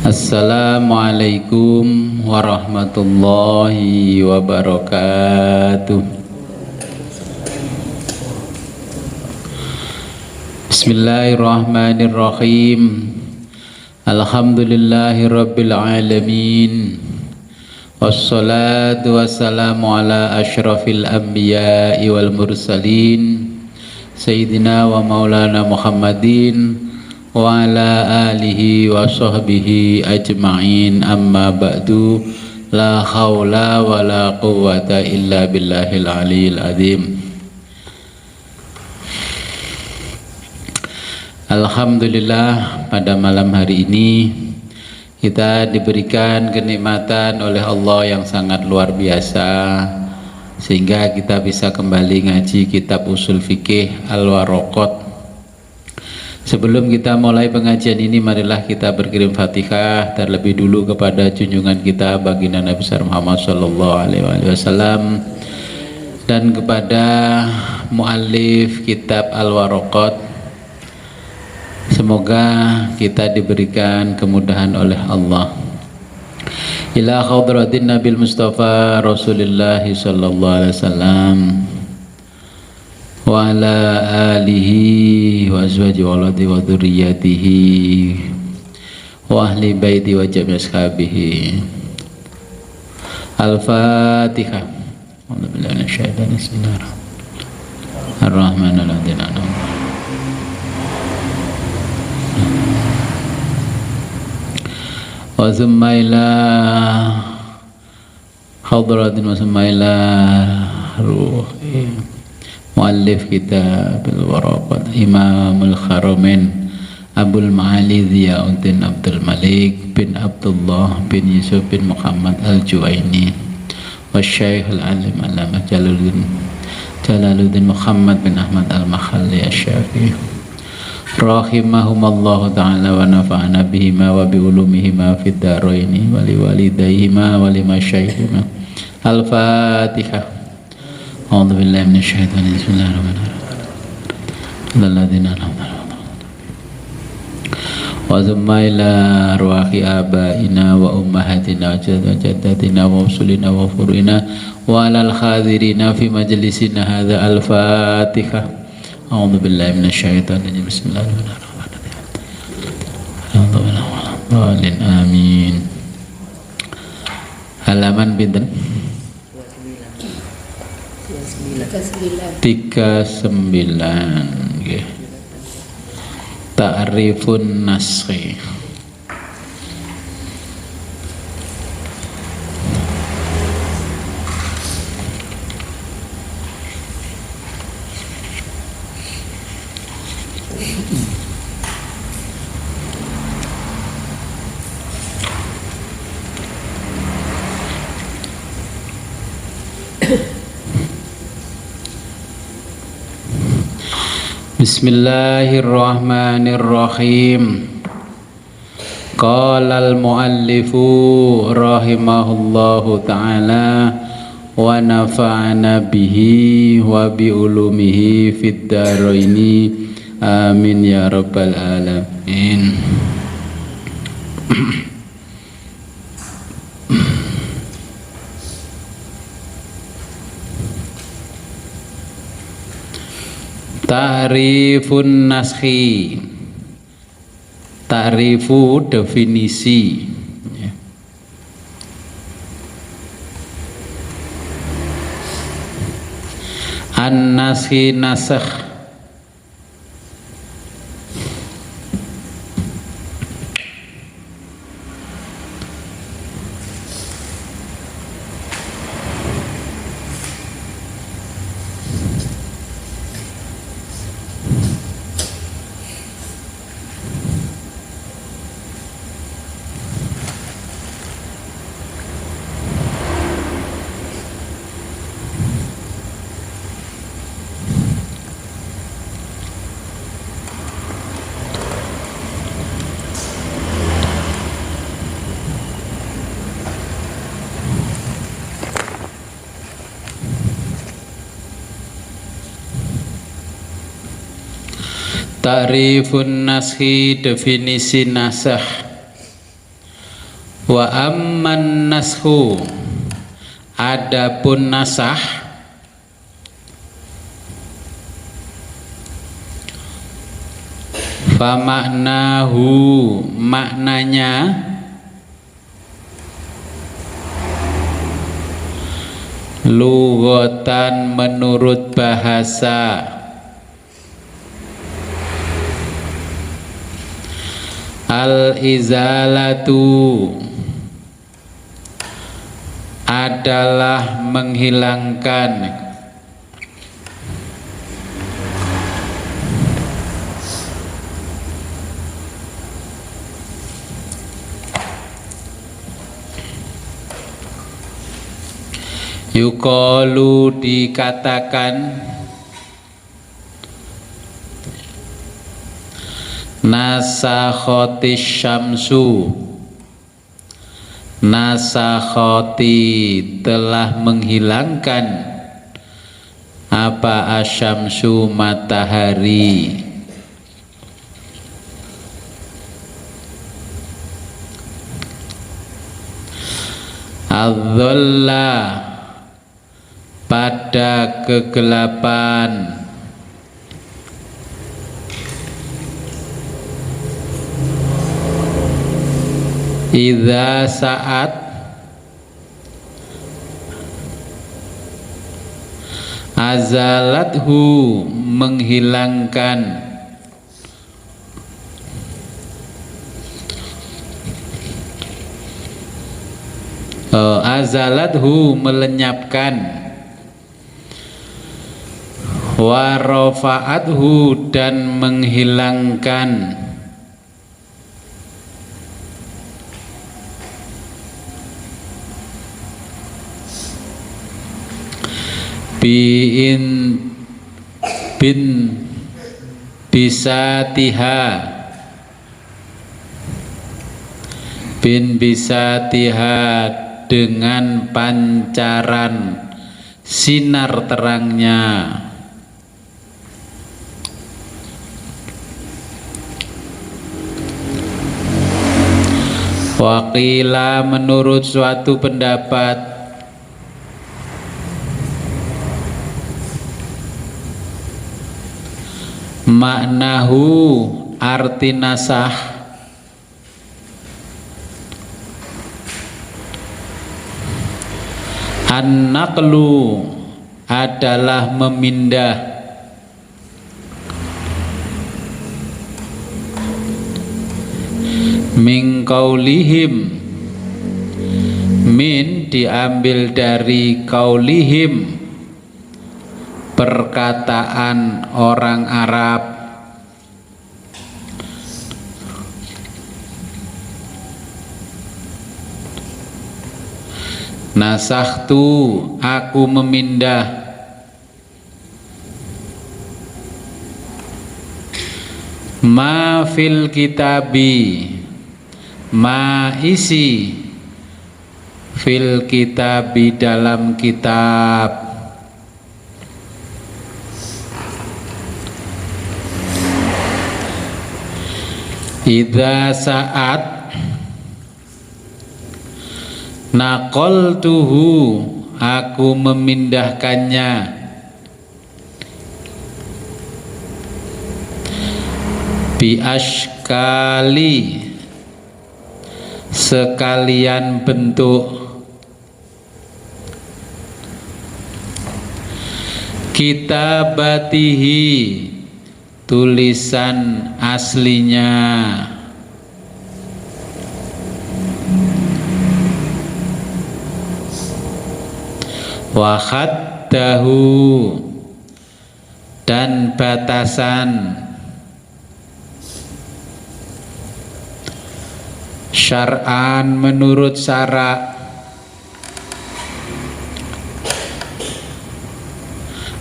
Assalamualaikum warahmatullahi wabarakatuh. Bismillahirrahmanirrahim. Alhamdulillahi rabbil alamin. Wassalatu wassalamu ala asyrafil anbiya'i wal mursalin Sayyidina wa maulana Muhammadin wa ala alihi wa sahbihi ajma'in, amma ba'du. La hawla wa la quwwata illa billahil aliyil azim. Alhamdulillah, pada malam hari ini kita diberikan kenikmatan oleh Allah yang sangat luar biasa, sehingga kita bisa kembali ngaji kitab usul fikih Al-Waraqat. Sebelum kita mulai pengajian ini, marilah kita berkirim Fatihah terlebih dulu kepada junjungan kita baginda Nabi Muhammad SAW dan kepada muallif kitab Al-Waraqat. Semoga kita diberikan kemudahan oleh Allah. Ila khadratin Nabil Mustafa Rasulullah sallallahu alaihi wasallam wa ala alihi wa azwaji wa aladi wa dhurriyyatihi wa ahli baiti wa jami' ashabihi. Al-Fatihah. Alhamdulillah syaitan. Bismillahirrahmanirrahim. Wa summa ila hadratin wa summa ila ruhi muallif kitab Al-Waraqat Imamul Haramain Abul Ma'ali Ziyauddin Abdul Malik bin Abdullah bin Yusuf bin Muhammad Al-Juwaini wa Syekh Al-Alim Allamah Jalaluddin Muhammad bin Ahmad Al-Makhalli Asy-Syafi'i rahimahumallahu ta'ala wa nafa'ana bihima wa biulumihima fid dharaini wa liwalidayhima wa limasyayikhima. Al-Fatihah. A'udzu billahi minasy syaithanir rajim. Bismillahirrahmanirrahim. Wa thumma ila arwahi abaina wa ummahatina wa jaddatina wa usulina wa furuina wa alal hadirina fi majlisina hadza. Al-Fatihah. A'udzu billahi minasy syaithanir rajim. Bismillahirrahmanirrahim. Amin. Halaman pinten? 39. Okay. Ta'rifun naskhi. Bismillahirrahmanirrahim. Qala al-muallifu rahimahullahu ta'ala wa nafa'ana bihi wa bi ulumihi fid dharaini amin ya rabbal alamin. Ta'rifun naskhi. Ta'rifu definisi. An-naskhi nasakh. Ta'rifun naskhi, definisi nasakh. Wa amman nashu, adapun nasah, fa maknahu, maknanya lughatan menurut bahasa, al-izalatu adalah menghilangkan, yuqalu dikatakan, nasakhotis syamsu, nasakhoti telah menghilangkan, apa asyamsu matahari, adzalla pada kegelapan, idza saat azalathu menghilangkan, azalathu melenyapkan, wa rafa'athu dan menghilangkan, bin bisatiha, bin bisatiha dengan pancaran sinar terangnya, waqila menurut suatu pendapat, maknahu arti nasah an-naqlu adalah memindah, min qaulihim, min diambil dari qaulihim perkataan orang Arab, nasakhtu aku memindah, ma fil kitabi ma isi, fil kitabi dalam kitab, idza saat naqaltuhu aku memindahkannya, bi ashkali sekalian bentuk, kitabatihi tulisan aslinya, wa khaddahu dan batasan, syar'an menurut syara',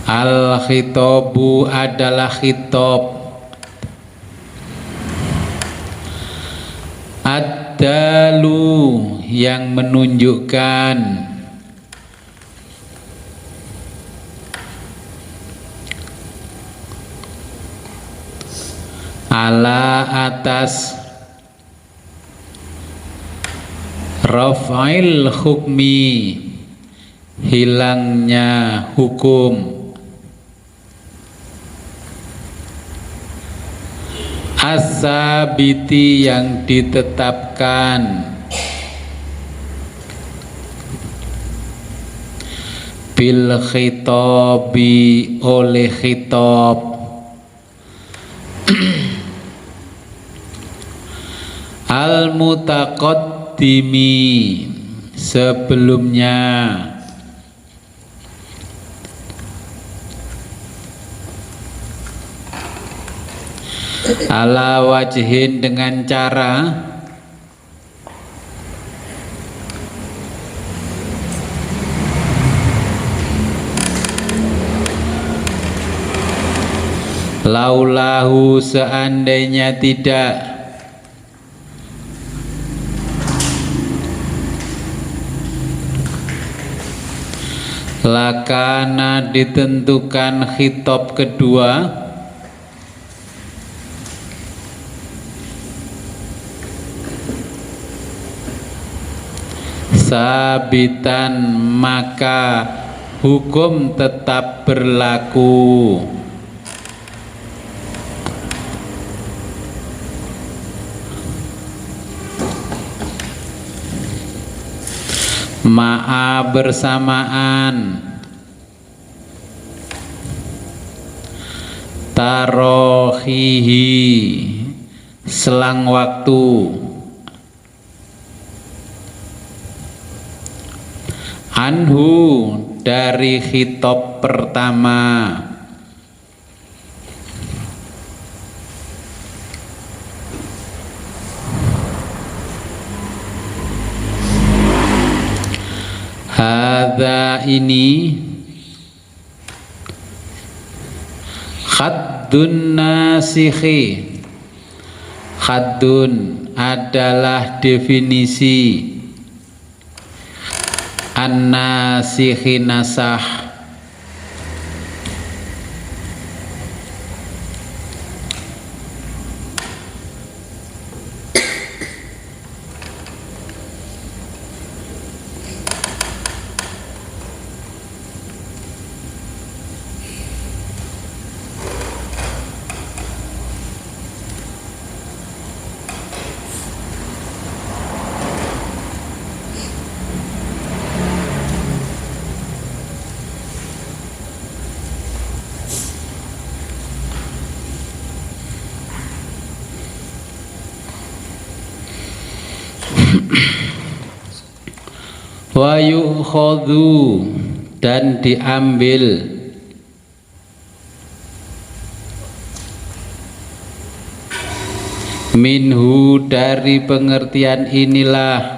al-khitabu adalah khitab, ad-dalu yang menunjukkan, ala atas raf'il hukmi, hilangnya hukum, as-sabiti yang ditetapkan, bil khitabi oleh khitab, al mutaqaddimi sebelumnya, ala wajhin dengan cara laulahu seandainya tidak, lakana ditentukan khitab kedua, sabitan maka hukum tetap berlaku, ma'a bersamaan, tarohihi selang waktu, anhu dari khitab pertama, hadza ini khaddun nasikhi, khaddun adalah definisi, an-nasikhi nasah, wa yu'khadhu dan diambil, minhu dari pengertian inilah,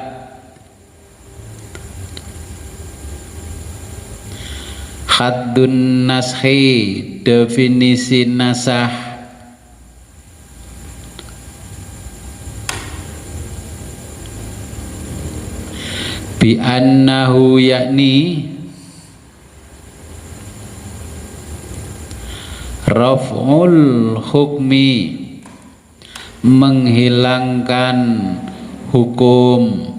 khaddun naskhi definisi nasah, bi annahu yakni raf'ul hukmi menghilangkan hukum,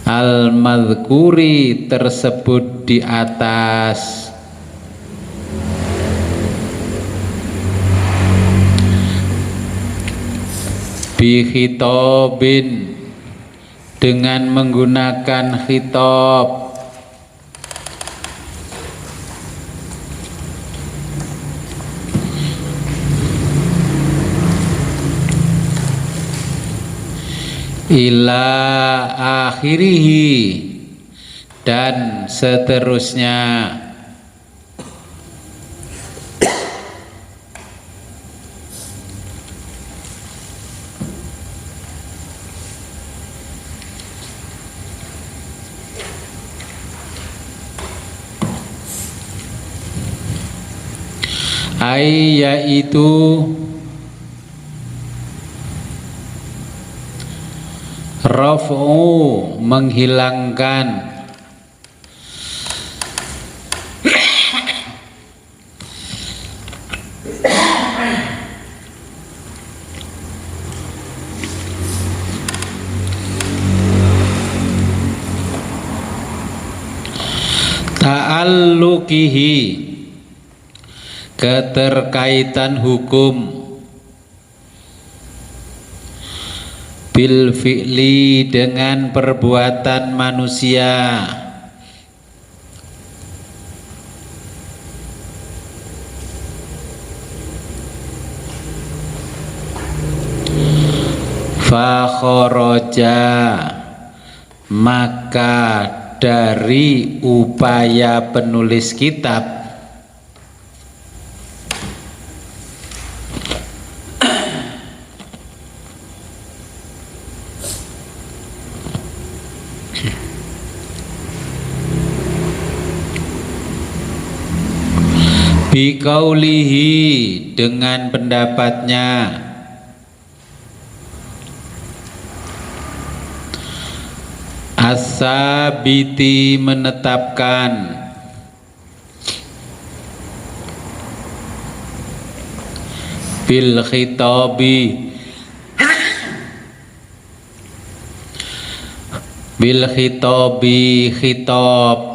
al-madhkuri tersebut di atas, bi khitabin dengan menggunakan khitab, ila akhirihi dan seterusnya. Ai yaitu raf'u menghilangkan, ta'alluqihi, keterkaitan hukum, bil fi'li, dengan perbuatan manusia, fa kharaja, maka dari upaya penulis kitab biqaulihi, dengan pendapatnya, as-sabiti, menetapkan, bil khitabi, bil khitabi, khitab,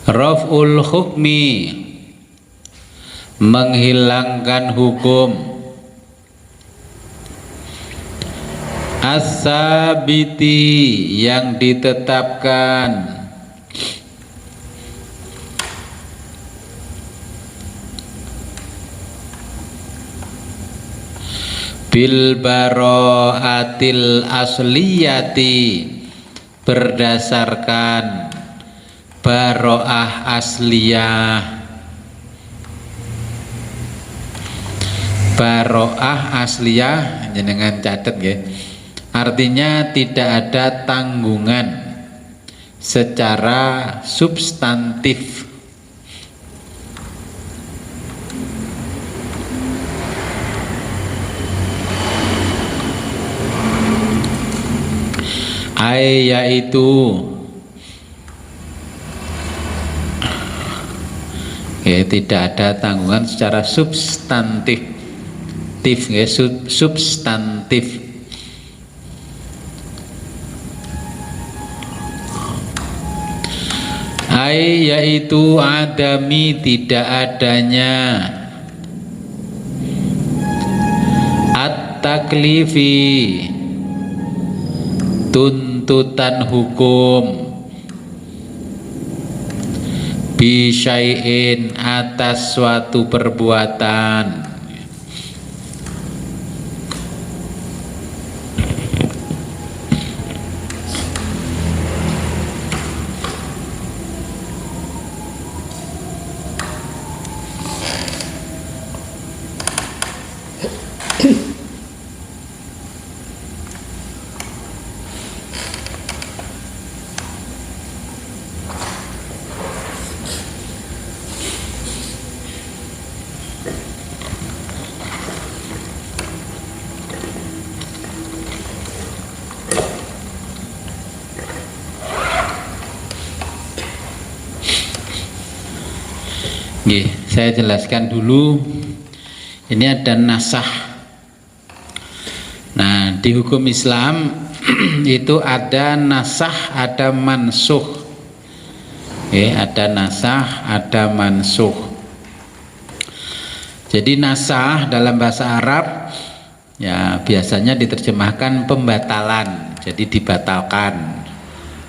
raf'ul hukmi, menghilangkan hukum, as-sabiti, yang ditetapkan, bil bara'atil asliyati, berdasarkan bara'ah asliyah. Bara'ah asliyah jenengan catet nggih. Artinya tidak ada tanggungan secara substantif. Yaitu tidak ada tanggungan secara substantif, substantif. Yaitu adami, tidak adanya, at-taklifi, tuntutan hukum, bisyai'in, atas suatu perbuatan, saya jelaskan dulu. Ini ada nasah. Nah, di hukum Islam itu ada nasah, ada mansuh. Ada nasah, ada mansuh. Jadi nasah dalam bahasa Arab ya biasanya diterjemahkan pembatalan. Jadi dibatalkan.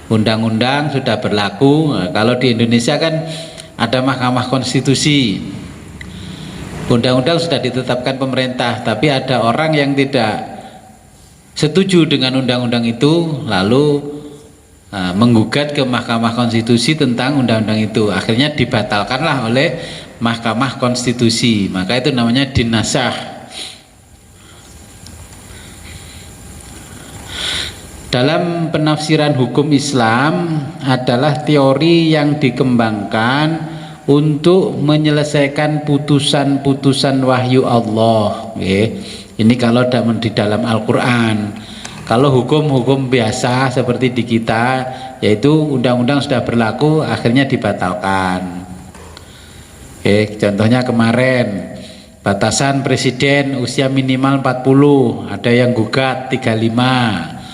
Undang-undang sudah berlaku. Nah, kalau di Indonesia kan ada Mahkamah Konstitusi, undang-undang sudah ditetapkan pemerintah, tapi ada orang yang tidak setuju dengan undang-undang itu, lalu menggugat ke Mahkamah Konstitusi tentang undang-undang itu, akhirnya dibatalkanlah oleh Mahkamah Konstitusi, maka itu namanya dinasah. Dalam penafsiran hukum Islam adalah teori yang dikembangkan untuk menyelesaikan putusan-putusan wahyu Allah. Ini kalau di dalam Al-Quran. Kalau hukum-hukum biasa seperti di kita, yaitu undang-undang sudah berlaku, akhirnya dibatalkan. Contohnya kemarin batasan presiden usia minimal 40, ada yang gugat 35.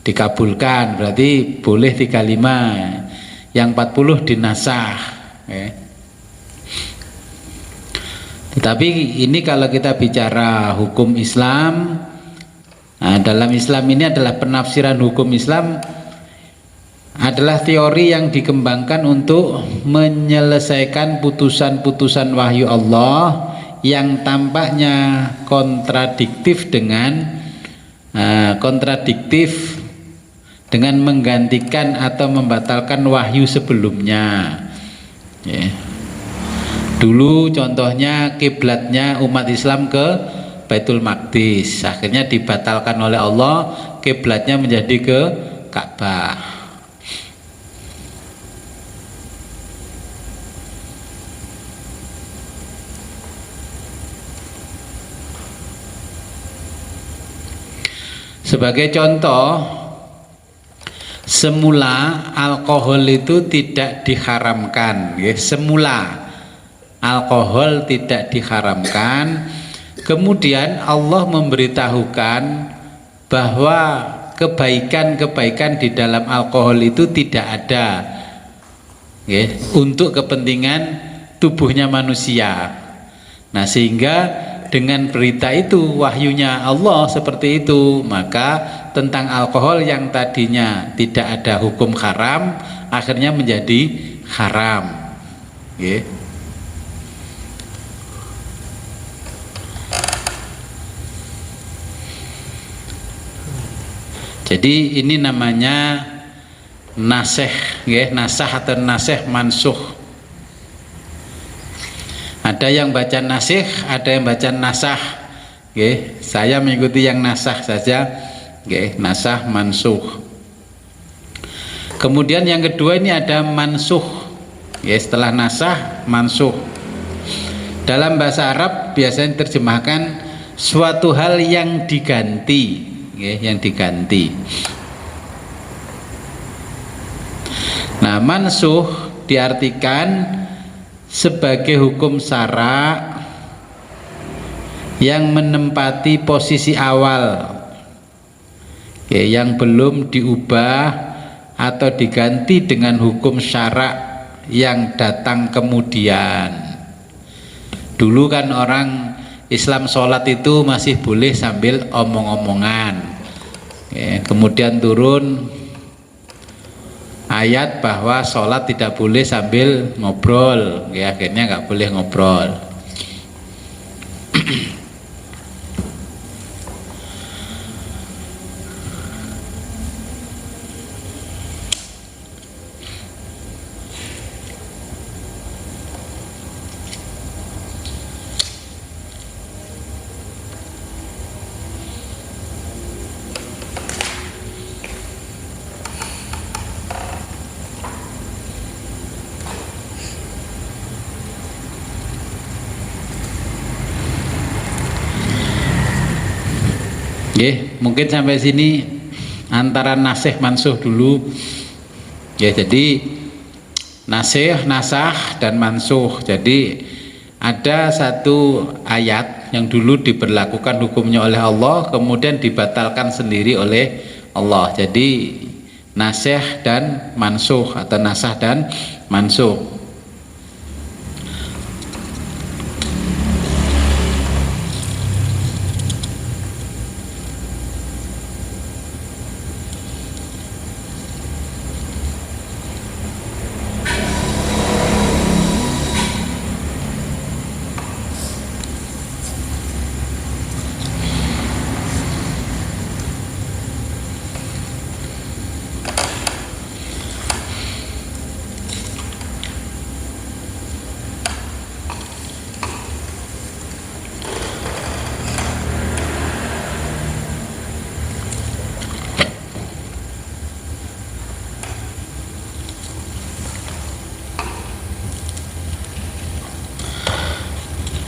dikabulkan, berarti boleh 35, yang 40 dinasah ya. Tetapi ini kalau kita bicara hukum Islam, nah, dalam Islam ini adalah penafsiran hukum Islam adalah teori yang dikembangkan untuk menyelesaikan putusan-putusan wahyu Allah yang tampaknya kontradiktif dengan menggantikan atau membatalkan wahyu sebelumnya ya. Dulu contohnya kiblatnya umat Islam ke Baitul Maqdis, akhirnya dibatalkan oleh Allah, kiblatnya menjadi ke Ka'bah. Sebagai contoh, semula alkohol itu tidak diharamkan ya. Semula alkohol tidak diharamkan, kemudian Allah memberitahukan bahwa kebaikan-kebaikan di dalam alkohol itu tidak ada ya, untuk kepentingan tubuhnya manusia. Nah, sehingga dengan berita itu, wahyunya Allah seperti itu, maka tentang alkohol yang tadinya tidak ada hukum haram akhirnya menjadi haram ya. Jadi ini namanya nasih ya, nasah atau nasih mansuh. Ada yang baca nasih, ada yang baca nasah ya. Saya mengikuti yang nasah saja ya, nasah mansuh. Kemudian yang kedua ini ada mansuh ya, setelah nasah mansuh. Dalam bahasa Arab biasanya terjemahkan suatu hal yang diganti ya, yang diganti. Nah, mansuh diartikan sebagai hukum syara yang menempati posisi awal ya, yang belum diubah atau diganti dengan hukum syara yang datang kemudian. Dulu kan orang Islam sholat itu masih boleh sambil omong-omongan ya, kemudian turun ayat bahwa sholat tidak boleh sambil ngobrol ya, akhirnya nggak boleh ngobrol. Mungkin sampai sini antara nasih mansuh dulu ya. Jadi nasih, nasah dan mansuh. Jadi ada satu ayat yang dulu diberlakukan hukumnya oleh Allah, kemudian dibatalkan sendiri oleh Allah. Jadi nasih dan mansuh atau nasah dan mansuh.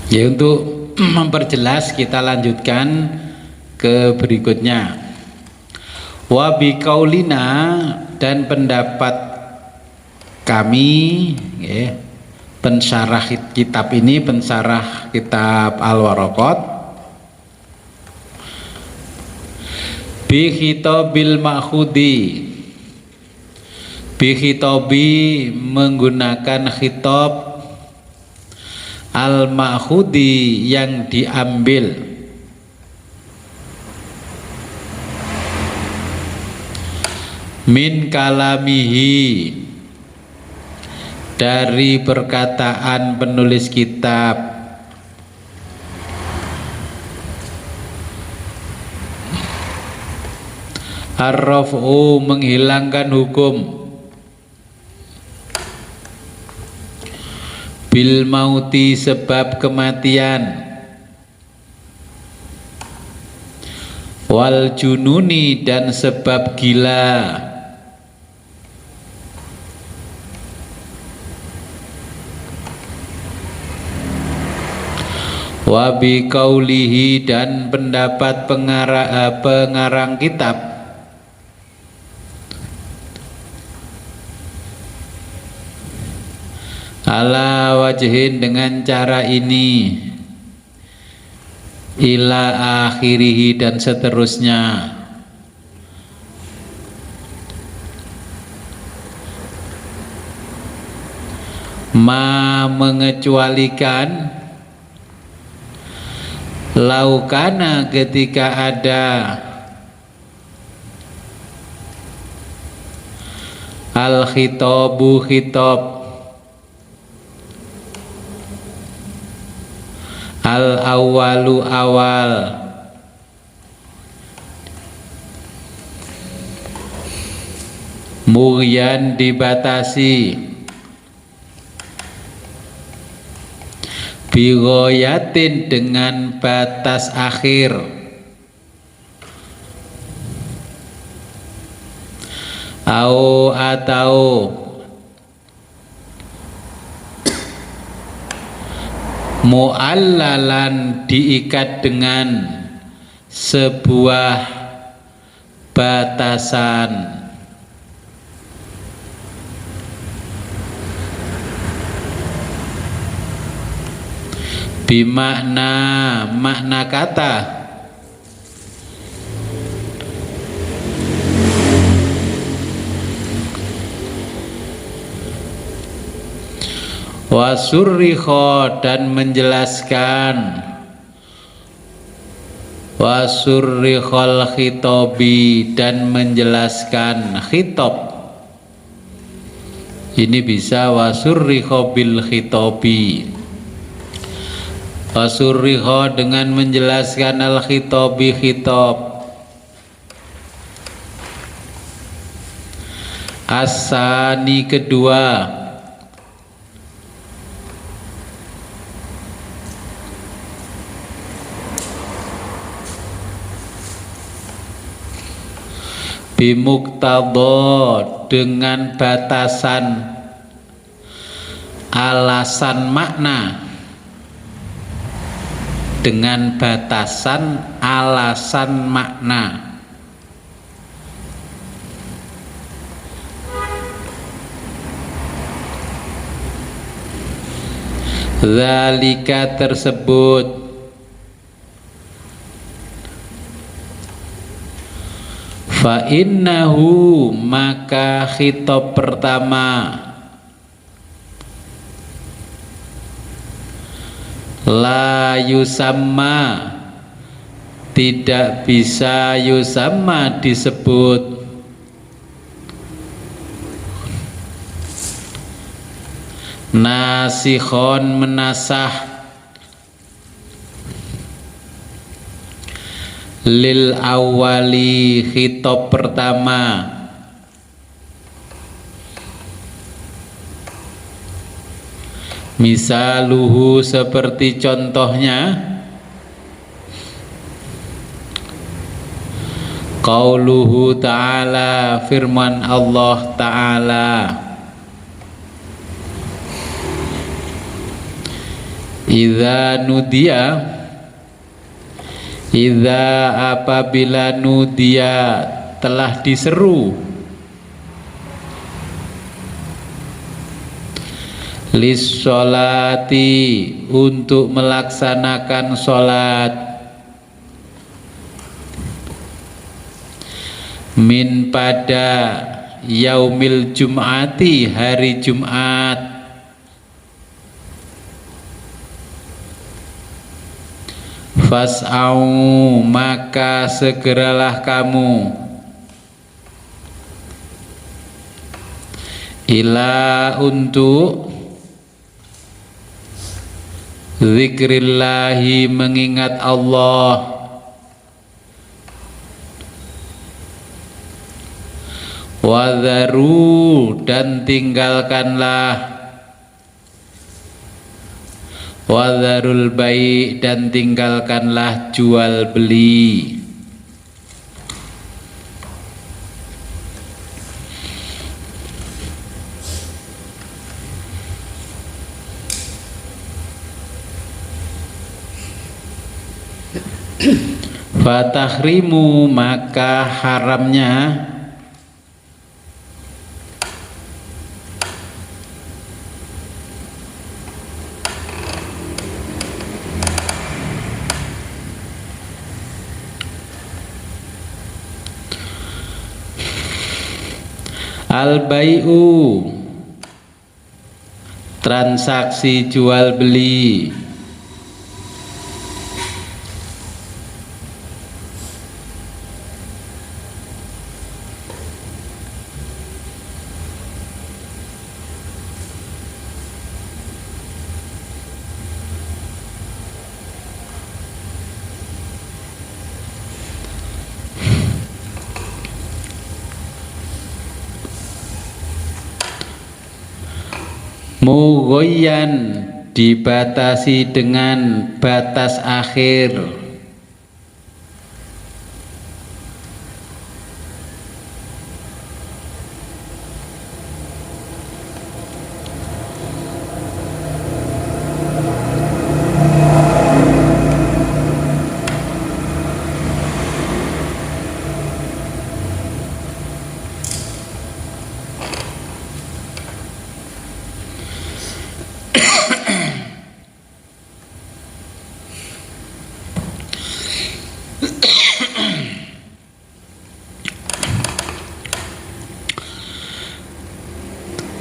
Ya, untuk memperjelas kita lanjutkan ke berikutnya. Wa biqaulina, dan pendapat kami ya, pensyarah kitab ini, pensyarah kitab Al-Waraqat, bi khitabil ma'khudi, bi khitabi menggunakan khitab, al ma'khudi yang diambil, min kalamihi dari perkataan penulis kitab, ar-raf'u menghilangkan hukum, bil mauti sebab kematian, wal jununi dan sebab gila, wa bi qaulihi dan pendapat pengarang kitab, ala wajhin dengan cara ini, ila akhirihi dan seterusnya, ma mengecualikan, laukana ketika ada, al khitabu khitab, al awalu awal, mughyan dibatasi, bighoyatin dengan batas akhir, atau mu'allalan diikat dengan sebuah batasan, bimakna makna kata, wasurriho dan menjelaskan, wasurrihol khitobi dan menjelaskan khitab. Ini bisa wasurriho bil khitobi, wasurriho dengan menjelaskan al khitobi khitab. Asani kedua, bimuktadha dengan batasan alasan makna, dengan batasan alasan makna, zalika tersebut, fa innahu maka khitab pertama, la yusamma tidak bisa yusamma disebut, nasikhon menasah, lil awali khitab pertama, misaluhu seperti contohnya, qauluhu ta'ala firman Allah ta'ala, idza nudiya, idza apabila nudiya telah diseru, lis-sholati untuk melaksanakan sholat, min pada yaumil jum'ati hari Jumat, fas'au maka segeralah kamu ila untuk zikrillahi mengingat Allah, wadharu dan tinggalkanlah, wadharul bai' dan tinggalkanlah jual beli. Fatahrimu maka haramnya al-bai'u transaksi jual beli, mughayyan dibatasi dengan batas akhir,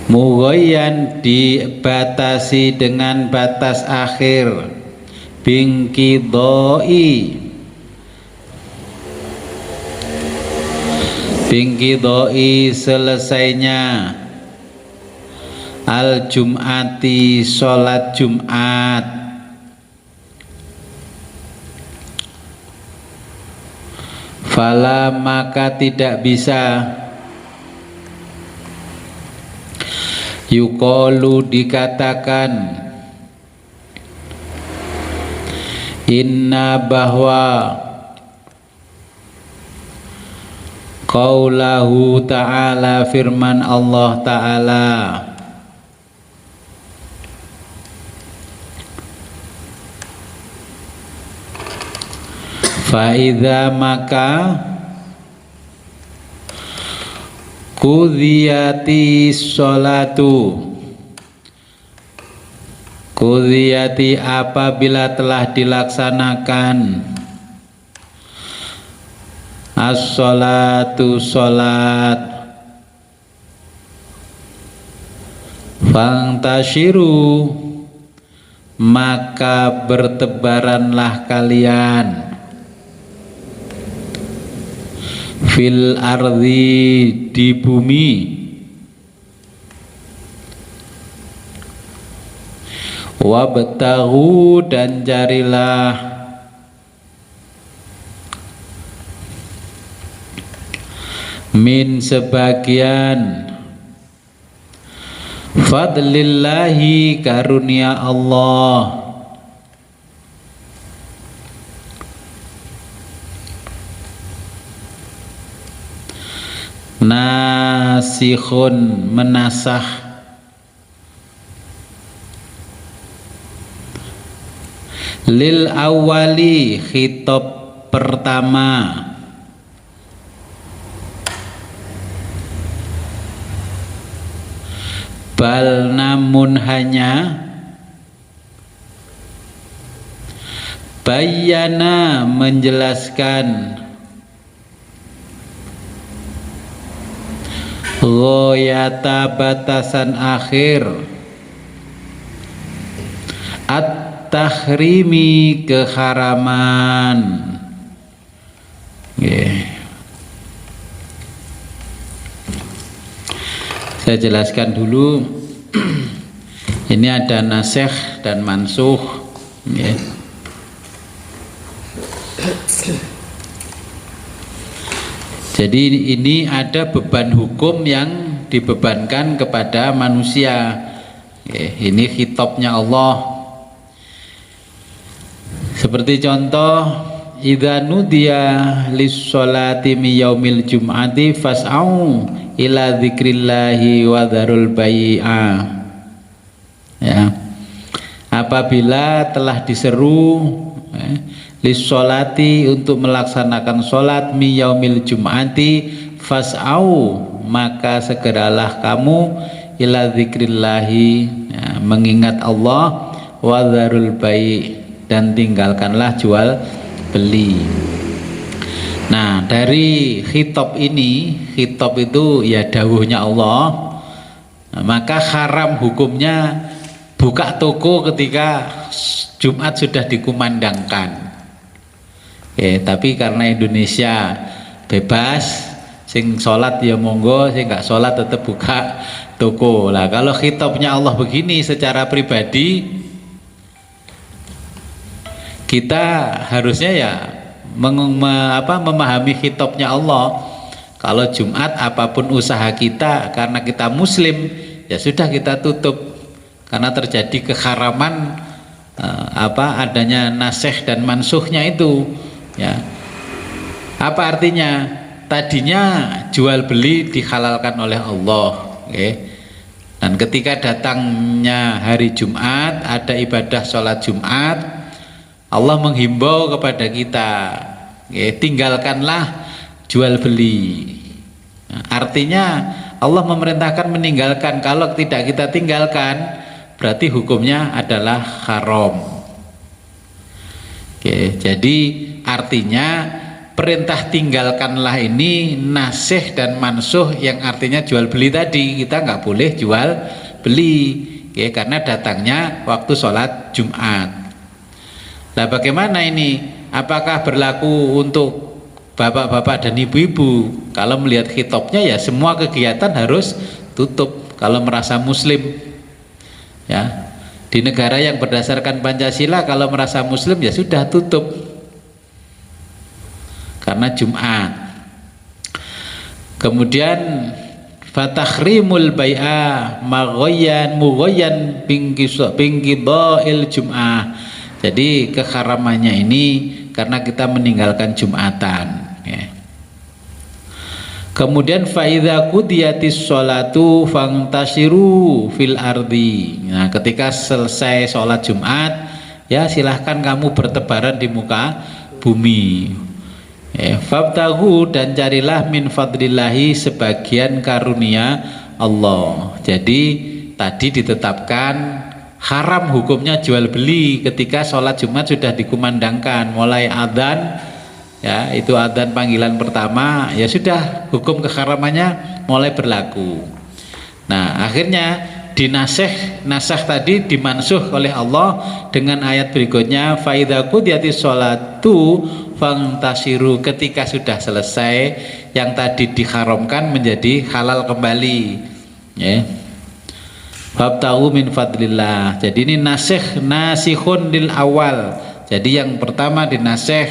mughayyan dibatasi dengan batas akhir, bingkidoi selesainya al-jum'ati sholat Jumat, fala maka tidak bisa yuqalu dikatakan inna bahwa qaulahu ta'ala firman Allah ta'ala, fa'idha maka qudhiyati sholatu, qudhiyati apabila telah dilaksanakan as-sholatu sholat, fangtashiru maka bertebaranlah kalian fil ardi di bumi, wabtaghu dan carilah min sebagian fadlillahi karunia Allah, nasikhun menasah, lil awali khitab pertama, bal namun hanya, bayana menjelaskan, Ghayata batasan akhir, at-tahrimi keharaman. Saya jelaskan dulu. Ini ada nasikh dan mansukh. Jadi ini ada beban hukum yang dibebankan kepada manusia. Ini khitabnya Allah. Seperti contoh, idza nudiya lis-sholati mi yaumil jum'ati fas'au ila dzikrillahi wa dzarul bai'a. Ya. Apabila telah diseru lis-sholati untuk melaksanakan sholat mi yaumil jum'ati fas'au, maka segeralah kamu ila dzikrillahi, ya, mengingat Allah, wa dzarul bai', dan tinggalkanlah jual beli. Nah, dari khitab ini, khitab itu ya dawuhnya Allah. Nah, maka haram hukumnya buka toko ketika Jumat sudah dikumandangkan. Tapi karena Indonesia bebas, sing sholat ya monggo, sing nggak sholat tetap buka toko. Lah kalau khitabnya Allah begini secara pribadi, kita harusnya ya memahami khitabnya Allah. Kalau Jumat apapun usaha kita, karena kita muslim, ya sudah kita tutup, karena terjadi keharaman adanya nasikh dan mansukhnya itu. Ya. Apa artinya? Tadinya jual beli dihalalkan oleh Allah. Dan ketika datangnya hari Jumat, ada ibadah sholat Jumat, Allah menghimbau kepada kita, tinggalkanlah jual beli. Artinya Allah memerintahkan meninggalkan. Kalau tidak kita tinggalkan, berarti hukumnya adalah haram. Jadi artinya perintah tinggalkanlah ini nasikh dan mansukh, yang artinya jual beli tadi. Kita nggak boleh jual beli, karena datangnya waktu sholat Jumat. Nah, bagaimana ini? Apakah berlaku untuk bapak-bapak dan ibu-ibu? Kalau melihat khitabnya ya semua kegiatan harus tutup kalau merasa muslim. Ya. Di negara yang berdasarkan Pancasila, kalau merasa muslim ya sudah tutup karena Jumat. Kemudian fatahrimul bai'a mughayyan bingqidail jum'ah. Jadi keharamannya ini karena kita meninggalkan Jumatan. Kemudian faidza qudiyatis sholatu fangtashiru fil ardi. Nah, ketika selesai sholat Jumat, ya silahkan kamu bertebaran di muka bumi. Fabtahu, dan carilah min fadlillahi, sebagian karunia Allah. Jadi tadi ditetapkan haram hukumnya jual beli ketika sholat Jumat sudah dikumandangkan, mulai adzan, ya itu adzan panggilan pertama, ya sudah hukum keharamannya mulai berlaku. Nah, akhirnya nasakh tadi dimansuh oleh Allah dengan ayat berikutnya, fa idza qudiyatis sholatu fangtasiru, ketika sudah selesai yang tadi diharamkan menjadi halal kembali. Fabtahu min fadlillah. Jadi ini nasikhun lil awal. Jadi yang pertama dinasikh,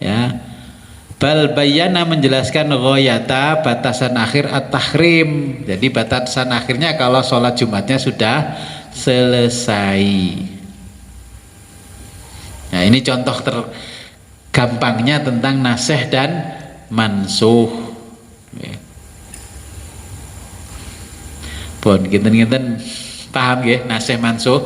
ya. Bal bayana, menjelaskan ghayata, batasan akhir, at-tahrim. Jadi batasan akhirnya kalau sholat Jumatnya sudah selesai. Nah, ini contoh tergampangnya tentang nasikh dan mansukh. Pun kinten-kinten paham ya nasikh mansukh.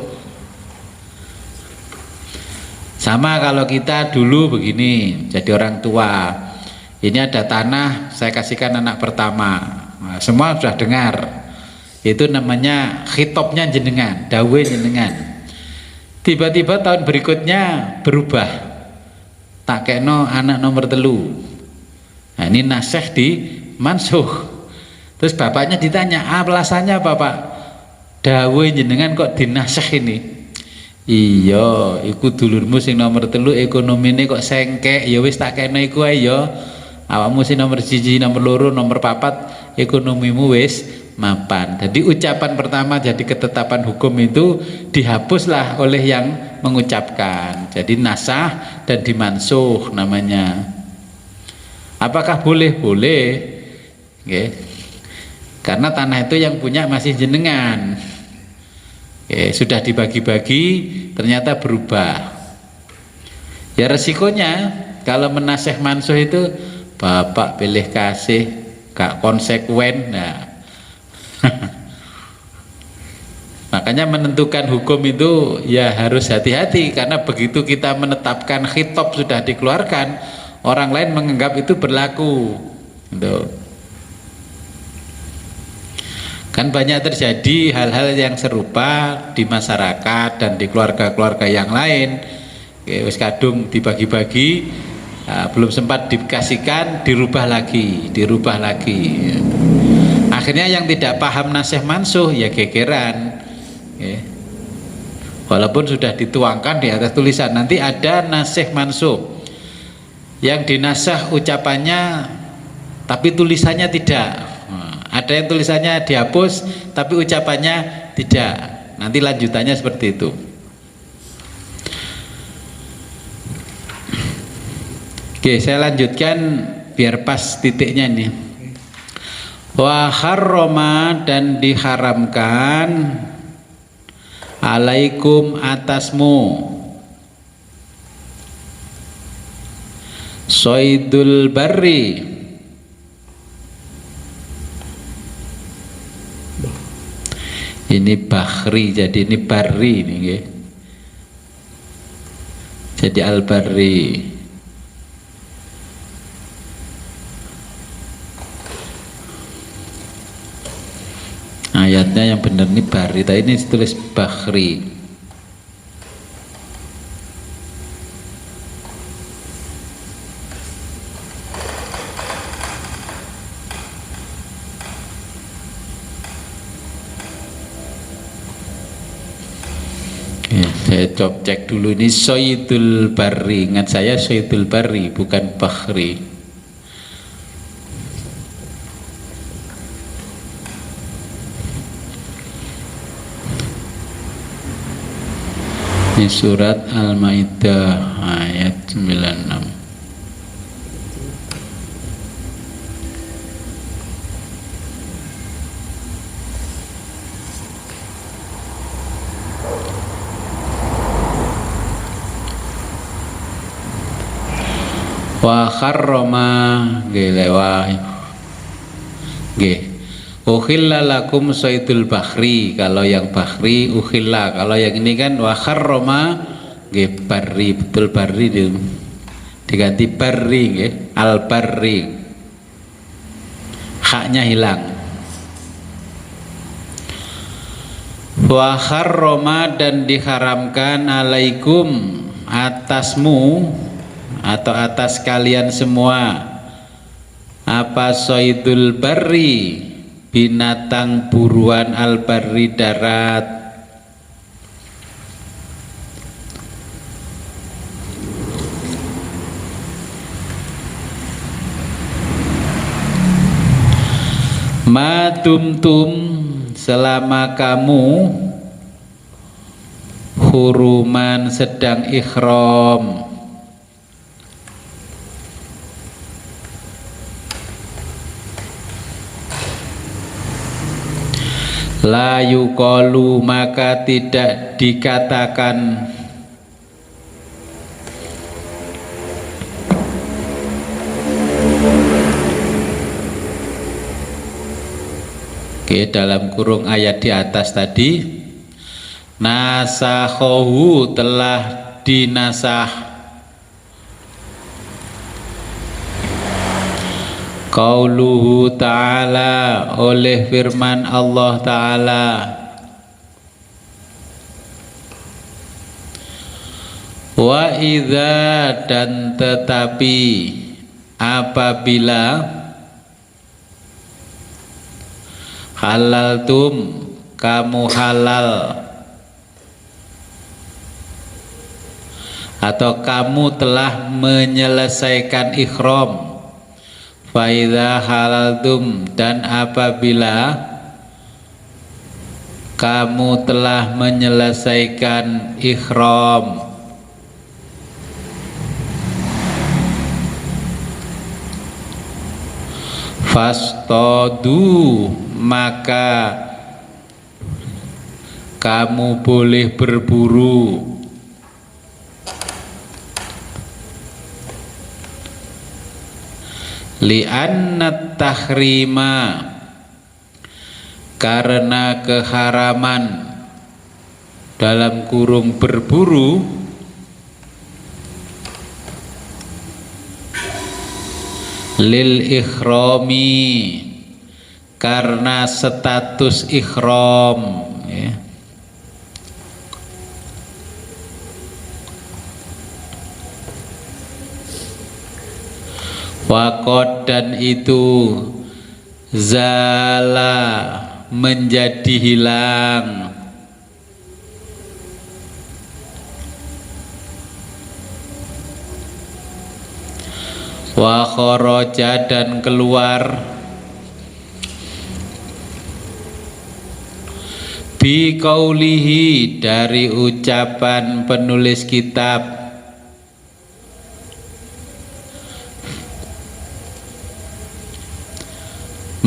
Sama kalau kita dulu begini, jadi orang tua, ini ada tanah saya kasihkan anak pertama. Nah, semua sudah dengar, itu namanya khitabnya jenengan, dawe jenengan. Tiba-tiba tahun berikutnya berubah, tak keno anak nomor 3. Nah, ini nasikh di mansukh. Terus bapaknya ditanya, alasannya apa Pak? Dawuh jenengan kok dinasah ini? Iya, iku dulurmu sing nomor 3 ekonomine kok sengkek, ya wis tak kene iku ae ya. Awakmu sing nomor 1, nomor 2, nomor 4 ekonomimu wis mapan. Jadi ucapan pertama jadi ketetapan hukum itu dihapuslah oleh yang mengucapkan. Jadi nasah dan dimansuh namanya. Apakah boleh? Boleh. Okay. Karena tanah itu yang punya masih jenengan. Okay. Sudah dibagi-bagi ternyata berubah. Ya resikonya kalau menasih mansuh itu bapak pilih kasih gak konsekuen. Nah makanya menentukan hukum itu ya harus hati-hati, karena begitu kita menetapkan khitab sudah dikeluarkan, orang lain menganggap itu berlaku gitu. Kan banyak terjadi hal-hal yang serupa di masyarakat dan di keluarga-keluarga yang lain. Wis kadung dibagi-bagi, belum sempat dikasihkan dirubah lagi. Akhirnya yang tidak paham nasih mansuh ya gegeran. Walaupun sudah dituangkan di atas tulisan, nanti ada nasih mansuh yang dinasah ucapannya tapi tulisannya tidak. Ada yang tulisannya dihapus tapi ucapannya tidak. Nanti lanjutannya seperti itu. Oke, saya lanjutkan biar pas titiknya nih. Wa harrama, dan diharamkan alaikum atasmu soidul barri, ini bahri jadi ini barri ini ya. Jadi al barri. Ayatnya yang benar ini bari, tapi ini ditulis bahri. Ya, saya cek dulu ini soidul bari. Ingat saya soidul bari bukan bahri. Ini surat Al-Maidah ayat 96. Wa kharrama gelewa nggih. Ukhilla lakum saydul bahri, kalau yang bahri ukhilla, kalau yang ini kan wa kharrama nggih barri, betul barri diganti barri nggih, al barri. Haknya hilang. Wa kharrama, dan diharamkan alaikum atasmu atau atas kalian semua apa soidul barri, binatang buruan al barri darat. Madumtum, selama kamu huruman sedang ihram. La yuqalu, maka tidak dikatakan dalam kurung ayat di atas tadi, nasakhohu, telah dinasah, qauluhu ta'ala, oleh firman Allah Ta'ala, wa idza, dan tetapi apabila halaltum, kamu halal, atau kamu telah menyelesaikan ihram. Faidha halaltum, dan apabila kamu telah menyelesaikan ihram, fastadu, maka kamu boleh berburu. Li'anna tahrima, karena keharaman dalam kurung berburu lil ikhrami, karena status ikhram, ya. Wakot, dan itu zala, menjadi hilang, wa kharaja, dan keluar, bi qaulihi, dari ucapan penulis kitab,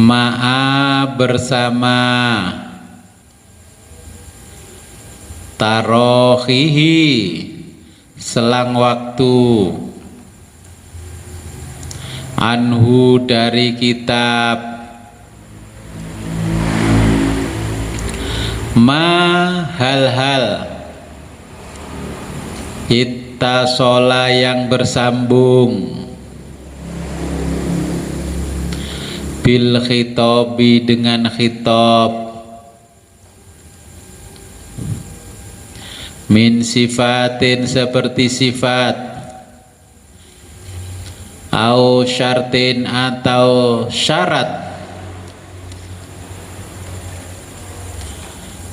ma'a, bersama, tarohihi, selang waktu, anhu, dari kitab, ma, hal-hal, ittasola, yang bersambung, bil khitobi, dengan khitab, min sifatin, seperti sifat, au syartin, atau syarat,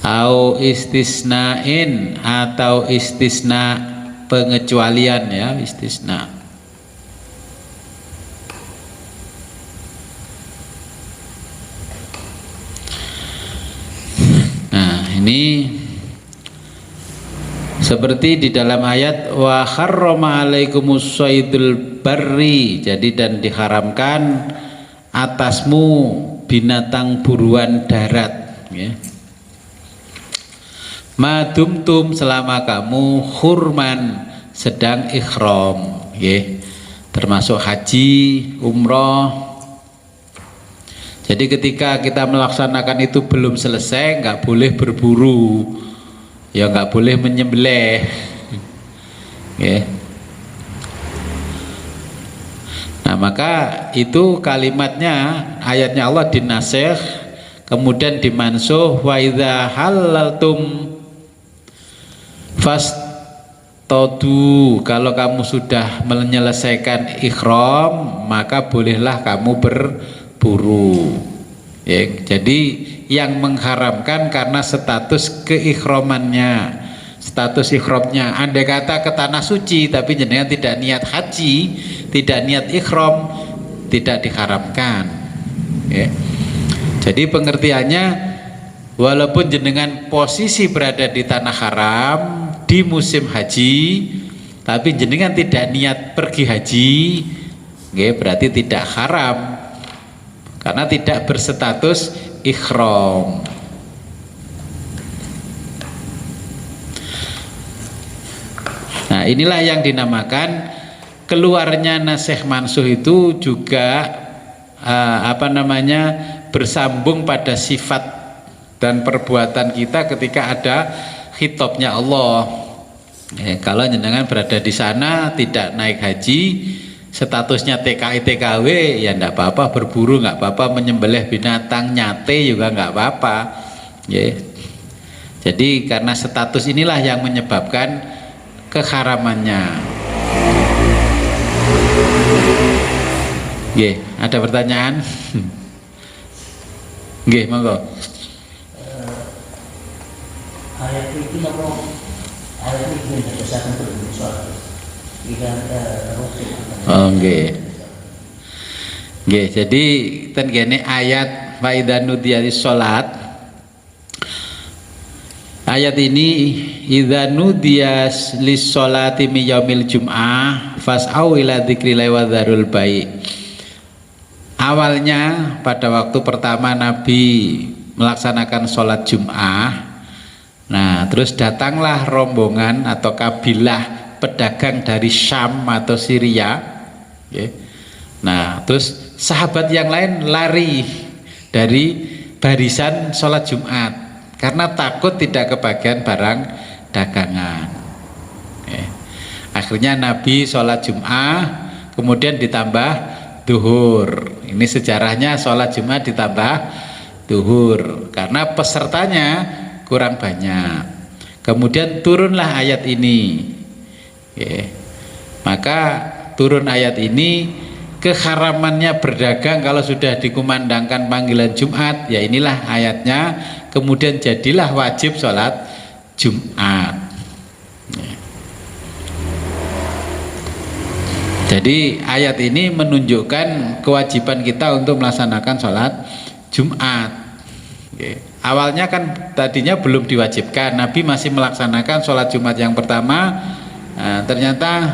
au istisnain, atau istisna, pengecualian, ya, istisna. Ini seperti di dalam ayat wa harrama alaikumus saydul barri, jadi dan diharamkan atasmu binatang buruan darat, ya. Madumtum, selama kamu hurman, sedang ikhram, ya. Termasuk haji, umroh. Jadi ketika kita melaksanakan itu belum selesai, nggak boleh berburu, ya, nggak boleh menyembelih, ya. Nah, maka itu kalimatnya, ayatnya Allah dinasikh, kemudian dimansuh, wa idza halaltum fastadu, kalau kamu sudah menyelesaikan ikhram, maka bolehlah kamu berburu, ya. Jadi yang mengharamkan karena status keikhramannya, status ikhramnya. Andai kata ke tanah suci tapi jenengan tidak niat haji, tidak niat ikhram, tidak diharamkan, ya. Jadi pengertiannya, walaupun jenengan posisi berada di tanah haram di musim haji, tapi jenengan tidak niat pergi haji, ya, berarti tidak haram karena tidak berstatus ikhram. Nah, inilah yang dinamakan keluarnya nasikh mansuh, itu juga bersambung pada sifat dan perbuatan kita ketika ada khitabnya Allah. Kalau jenengan berada di sana tidak naik haji, statusnya TKI TKW, ya enggak apa-apa, berburu enggak apa-apa, menyembelih binatang, nyate juga enggak apa-apa, ya. Jadi karena status inilah yang menyebabkan keharamannya. Ya, ada pertanyaan? Nggih, monggo. Ayat itu apa? Ayat ini berdasarkan berbeda soal. Oh, nggih. Nggih, jadi ten kene ayat fa idza nudiyatis shalat. Ayat ini idza nudiyas lis sholati mi yaumil jum'ah fas'au ila dzikrillahi wa dzarul bai'. Awalnya pada waktu pertama Nabi melaksanakan sholat Jum'ah, nah terus datanglah rombongan atau kabilah pedagang dari Syam atau Syria, okay. Nah terus sahabat yang lain lari dari barisan sholat Jumat karena takut tidak kebagian barang dagangan, okay. Akhirnya Nabi sholat Jum'ah kemudian ditambah duhur. Ini sejarahnya sholat Jumat ditambah duhur karena pesertanya kurang banyak. Kemudian turunlah ayat ini. Oke. Maka turun ayat ini, keharamannya berdagang kalau sudah dikumandangkan panggilan Jumat, ya inilah ayatnya. Kemudian jadilah wajib sholat Jumat. Jadi ayat ini menunjukkan kewajiban kita untuk melaksanakan sholat Jumat. Oke. Awalnya kan tadinya belum diwajibkan, Nabi masih melaksanakan sholat Jumat yang pertama. Nah, ternyata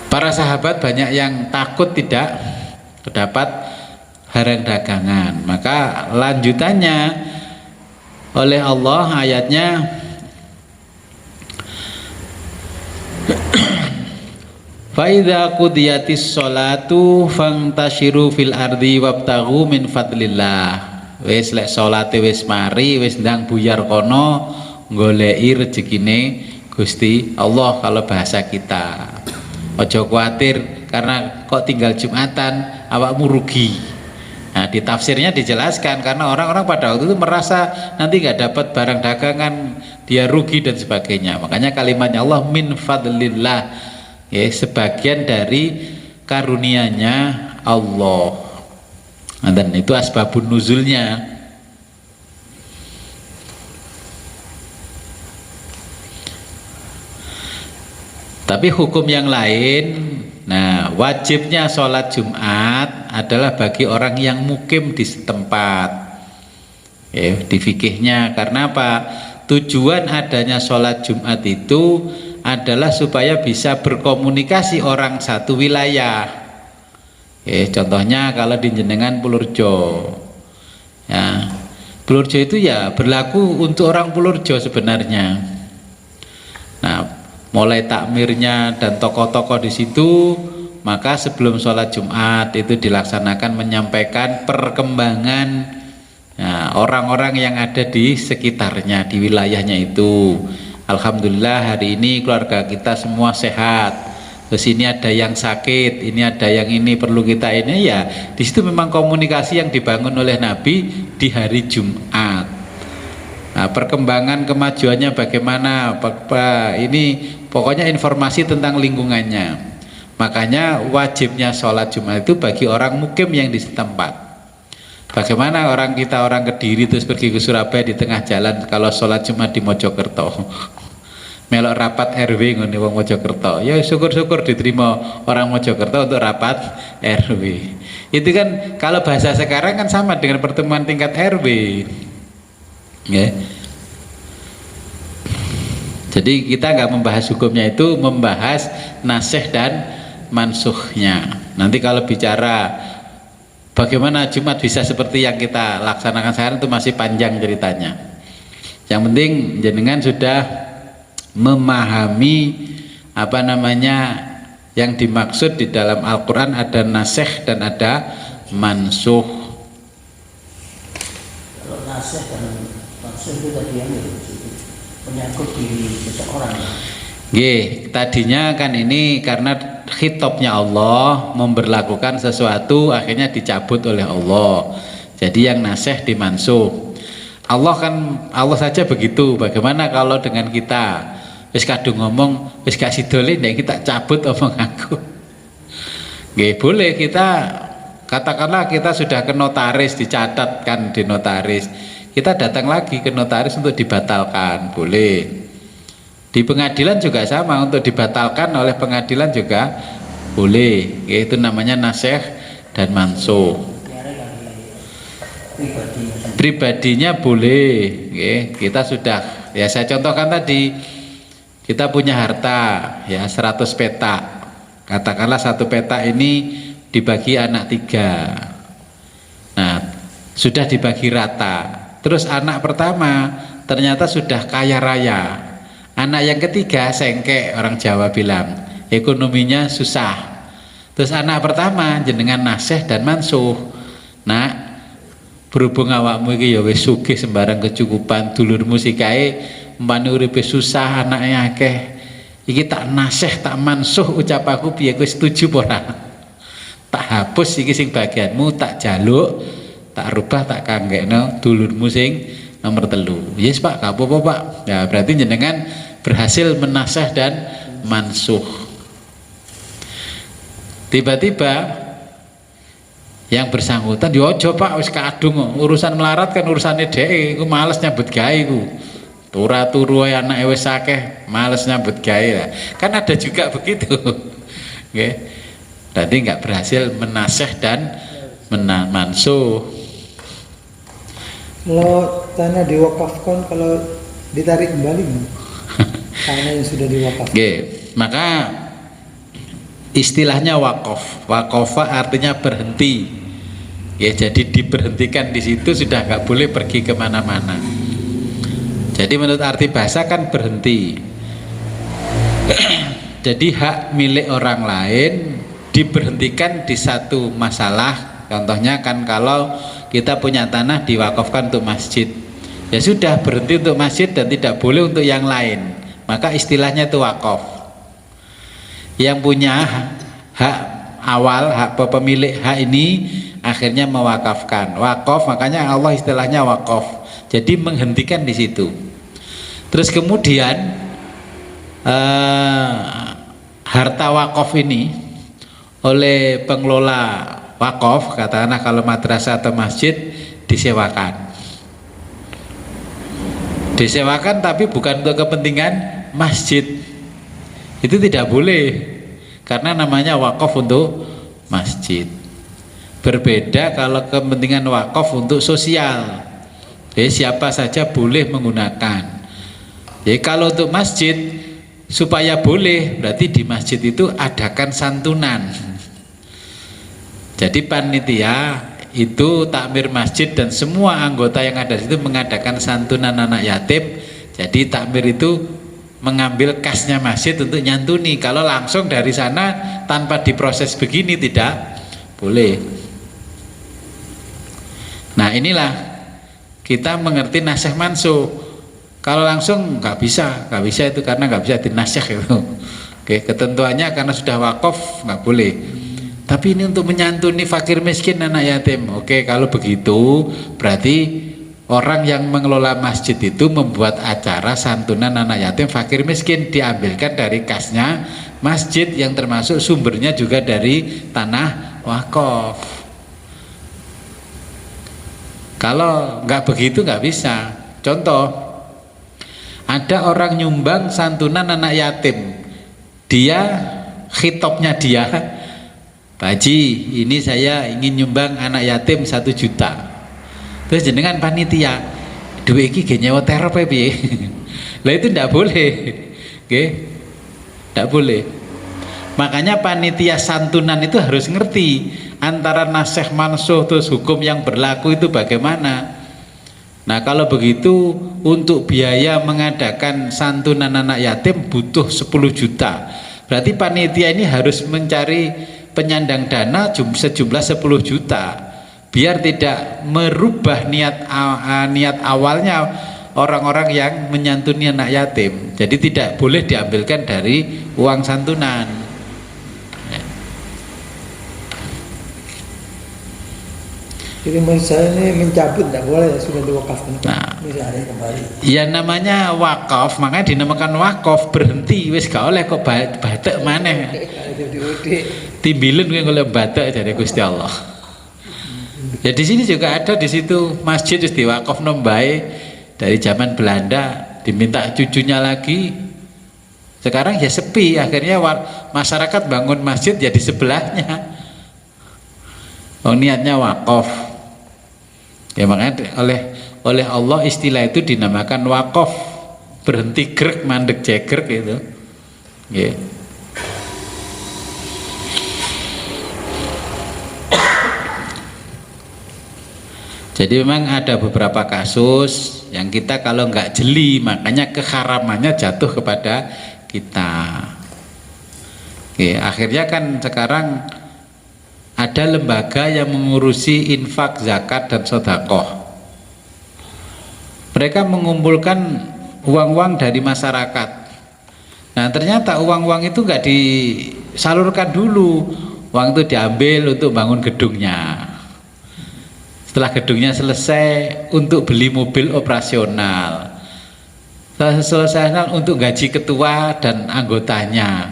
para sahabat banyak yang takut tidak dapat barang dagangan. Maka lanjutannya oleh Allah ayatnya Faidza qudiyatis sholatu fangtashiru fil ardi wabtaghu min fadlillah. Wis lek salate wis mari, wis ndang buyar kono goleki rezekine Gusti Allah kalau bahasa kita. Ojo kuatir karena kok tinggal Jumatan awakmu rugi. Nah, di tafsirnya dijelaskan karena orang-orang pada waktu itu merasa nanti nggak dapat barang dagangan, dia rugi dan sebagainya. Makanya kalimatnya Allah min fadlillah. Ya, sebagian dari karunia-Nya Allah. Nah, dan itu asbabun nuzulnya. Tapi hukum yang lain, nah wajibnya sholat Jumat adalah bagi orang yang mukim di setempat. Ya, di fikihnya karena apa? Tujuan adanya sholat Jumat itu adalah supaya bisa berkomunikasi orang satu wilayah. Contohnya kalau di jenengan Pulurjo, ya, Pulurjo itu ya berlaku untuk orang Pulurjo sebenarnya. Nah, mulai takmirnya dan tokoh-tokoh di situ, maka sebelum sholat Jumat itu dilaksanakan menyampaikan perkembangan orang-orang yang ada di sekitarnya, di wilayahnya itu. Alhamdulillah hari ini keluarga kita semua sehat. Terus ini ada yang sakit, ini ada yang ini perlu kita ini, ya di situ memang komunikasi yang dibangun oleh Nabi di hari Jumat. Nah, perkembangan kemajuannya bagaimana? Ini pokoknya informasi tentang lingkungannya. Makanya wajibnya sholat Jumat itu bagi orang mukim yang di setempat. Bagaimana orang kita orang Kediri terus pergi ke Surabaya di tengah jalan kalau sholat Jumat di Mojokerto, melok rapat RW ngene wong Mojokerto, ya syukur-syukur diterima orang Mojokerto untuk rapat RW. Itu kan kalau bahasa sekarang kan sama dengan pertemuan tingkat RW, ya. Jadi kita nggak membahas hukumnya, itu membahas nasikh dan mansukhnya. Nanti kalau bicara bagaimana Jumat bisa seperti yang kita laksanakan sekarang itu masih panjang ceritanya. Yang penting jenengan sudah memahami apa namanya yang dimaksud di dalam Al-Quran, ada nasikh dan ada mansuh. Kalau nasikh dan mansuh itu tadi yang menyangkut diri seseorang. Nggih, tadinya kan ini karena khitabnya Allah memberlakukan sesuatu akhirnya dicabut oleh Allah. Jadi yang nasikh dimansuh. Allah saja begitu. Bagaimana kalau dengan kita wis kadung ngomong wis gak sidole nek kita cabut omong aku. Nggih, boleh kita Katakanlah kita sudah ke notaris, dicatatkan di notaris, kita datang lagi ke notaris untuk dibatalkan, boleh. Di pengadilan juga sama, untuk dibatalkan oleh pengadilan juga boleh. Itu namanya nasikh dan mansuh. Pribadinya boleh. Kita sudah, ya saya contohkan tadi, kita punya harta ya 100 petak. Katakanlah satu petak ini dibagi anak 3. Nah, sudah dibagi rata. Terus anak pertama ternyata sudah kaya raya. Anak yang ketiga sengkek, orang Jawa bilang, ekonominya susah. Terus anak pertama jenengan nasikh dan mansuh. Nah, berhubung awakmu iki ya wis sugih sembarang kecukupan, dulurmu sikae umpane uripe susah, anaknya akeh. Iki tak nasikh tak mansuh, ucap aku piye, kowe setuju apa ora? Tak hapus iki sing bagianmu, tak jaluk, tak rubah, tak kanggekno dulurmu sing nomor 3. Yes Pak, gak apa-apa Pak. Ya berarti jenengan berhasil menasikh dan mansuh. Tiba-tiba yang bersangkutan, yo ojo Pak, wis kadung urusan melarat kan urusane dhek, iku males nyambut gawe iku. Turu-turu anake wis akeh, males nyambut gawe lah. Kan ada juga begitu. Nggih. Berarti enggak berhasil menasikh dan mansuh. Kalau tanah diwakafkan, kalau ditarik kembali tanah yang sudah diwakafkan. Oke, maka istilahnya wakaf. Waqafa artinya berhenti. Ya, jadi diberhentikan di situ, sudah nggak boleh pergi kemana-mana. Jadi menurut arti bahasa kan berhenti. Jadi hak milik orang lain diberhentikan di satu masalah. Contohnya kan kalau kita punya tanah diwakafkan untuk masjid, ya sudah berhenti untuk masjid dan tidak boleh untuk yang lain, maka istilahnya itu wakaf. Yang punya hak awal, hak pemilik hak ini akhirnya mewakafkan. Wakaf, makanya Allah istilahnya wakaf, jadi menghentikan di situ. Terus kemudian harta wakaf ini oleh pengelola wakaf, katakanlah kalau madrasah atau masjid, disewakan. Disewakan tapi bukan untuk kepentingan masjid. Itu tidak boleh, karena namanya wakaf untuk masjid. Berbeda kalau kepentingan wakaf untuk sosial. Jadi siapa saja boleh menggunakan. Jadi kalau untuk masjid, supaya boleh, berarti di masjid itu adakan santunan. Jadi panitia itu takmir masjid dan semua anggota yang ada di situ mengadakan santunan anak yatim. Jadi takmir itu mengambil kasnya masjid untuk nyantuni. Kalau langsung dari sana tanpa diproses begini tidak boleh. Nah inilah kita mengerti nasikh mansuh. Kalau langsung nggak bisa itu karena nggak bisa dinasikh itu. Oke, ketentuannya karena sudah wakaf nggak boleh. Tapi ini untuk menyantuni fakir miskin anak yatim. Oke, kalau begitu berarti orang yang mengelola masjid itu membuat acara santunan anak yatim fakir miskin, diambilkan dari kasnya masjid yang termasuk sumbernya juga dari tanah wakaf. Kalau nggak begitu nggak bisa. Contoh, ada orang nyumbang santunan anak yatim, dia khitobnya dia, Pak Haji, ini saya ingin nyumbang anak yatim 1 juta. Terus jenengan panitia, duit iki ge nyewa terop piye? Lah itu tidak boleh. Oke? Tidak boleh. Makanya panitia santunan itu harus ngerti antara nasikh mansuh terus hukum yang berlaku itu bagaimana. Nah kalau begitu untuk biaya mengadakan santunan anak yatim butuh 10 juta. Berarti panitia ini harus mencari penyandang dana sejumlah 10 juta biar tidak merubah niat awalnya orang-orang yang menyantuni anak yatim. Jadi tidak boleh diambilkan dari uang santunan. Jadi maksud saya ini mencabut tidak boleh, ya sudah diwakafkan. Nah, kembali. ya namanya wakaf, makanya dinamakan wakaf, berhenti wis gak oleh kok batek maneh. Timbilun kowe golek batek dari Gusti Allah. Ya di sini juga ada, di situ masjid wis diwakafno mbae dari zaman Belanda, diminta cucunya lagi. Sekarang ya sepi, akhirnya masyarakat bangun masjid ya di sebelahnya. Oh, niatnya wakaf. Ya makanya oleh Allah istilah itu dinamakan wakaf, berhenti grek mandek cegrek gitu. Ya. Jadi memang ada beberapa kasus yang kita kalau nggak jeli, makanya keharamannya jatuh kepada kita. Oke, akhirnya kan sekarang ada lembaga yang mengurusi infak, zakat, dan sedekah. Mereka mengumpulkan uang-uang dari masyarakat. Nah ternyata uang-uang itu nggak disalurkan dulu, uang itu diambil untuk bangun gedungnya. Setelah gedungnya selesai, untuk beli mobil operasional. Setelah selesai untuk gaji ketua dan anggotanya.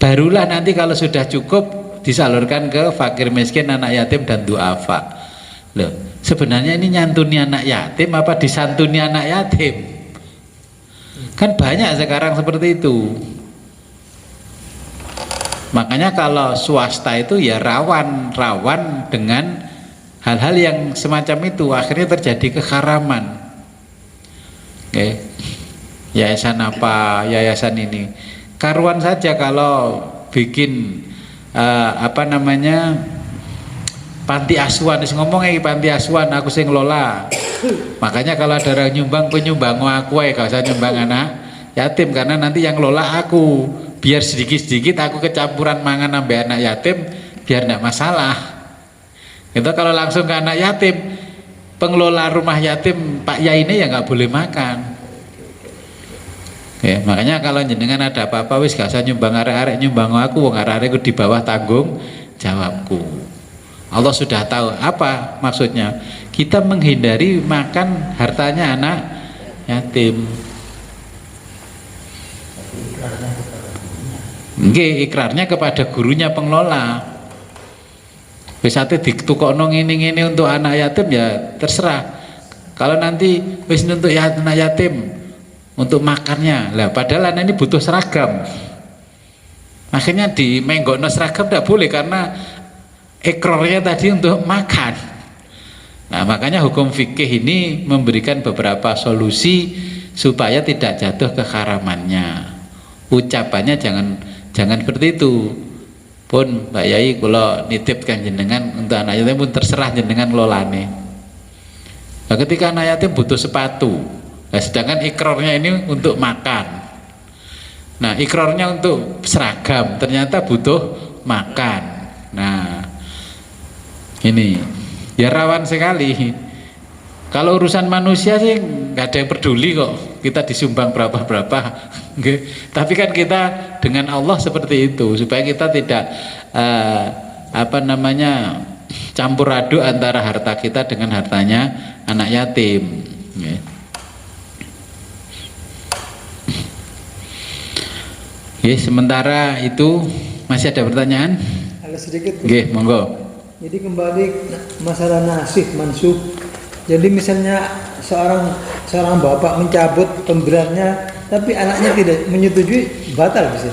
Barulah nanti kalau sudah cukup disalurkan ke fakir miskin, anak yatim, dan duafa. Loh, sebenarnya ini nyantuni anak yatim apa disantuni anak yatim? Kan banyak sekarang seperti itu. Makanya kalau swasta itu ya rawan dengan hal-hal yang semacam itu, akhirnya terjadi keharaman. Oke. Yayasan apa, yayasan ini karuan saja kalau bikin panti asuhan, ngomong panti asuhan aku sing ngelola. Makanya kalau ada orang nyumbang, penyumbang aku gak usah nyumbang anak yatim, karena nanti yang ngelola aku, biar sedikit-sedikit aku kecampuran mangan sampai anak yatim biar enggak masalah. Itu kalau langsung ke anak yatim, pengelola rumah yatim Pak Yai ini ya nggak boleh makan. Ya, makanya kalau jenengan ada apa-apa wis gak usah nyumbang arek-arek, nyumbang aku, wong arek-arek itu di bawah tanggung jawabku. Allah sudah tahu apa maksudnya. Kita menghindari makan hartanya anak yatim. Ikrarnya kepada gurunya pengelola. Wis ate ditukokno ngene-ngene untuk anak yatim ya terserah. Kalau nanti wis untuk anak yatim untuk makannya, lah padahal anak ini butuh seragam. Akhirnya di menggokno seragam tidak boleh karena ekrornya tadi untuk makan. Nah, makanya hukum fikih ini memberikan beberapa solusi supaya tidak jatuh ke haramannya. Ucapannya jangan seperti itu. Pun Mbak Yai kalau nitipkan jenengan untuk anak yatim pun terserah jenengan lolane. Nah, ketika anak yatim butuh sepatu, nah, sedangkan ikrornya ini untuk makan. Nah, ikrornya untuk seragam, ternyata butuh makan. Nah, ini ya rawan sekali. Kalau urusan manusia sih nggak ada yang peduli kok, kita disumbang berapa-berapa. Tapi kan kita dengan Allah seperti itu, supaya kita tidak campur aduk antara harta kita dengan hartanya anak yatim. Sementara itu masih ada pertanyaan? Ada sedikit. Monggo. Jadi kembali masalah nasib mansub. Jadi misalnya seorang bapak mencabut pemberiannya, tapi anaknya tidak menyetujui, batal bisa.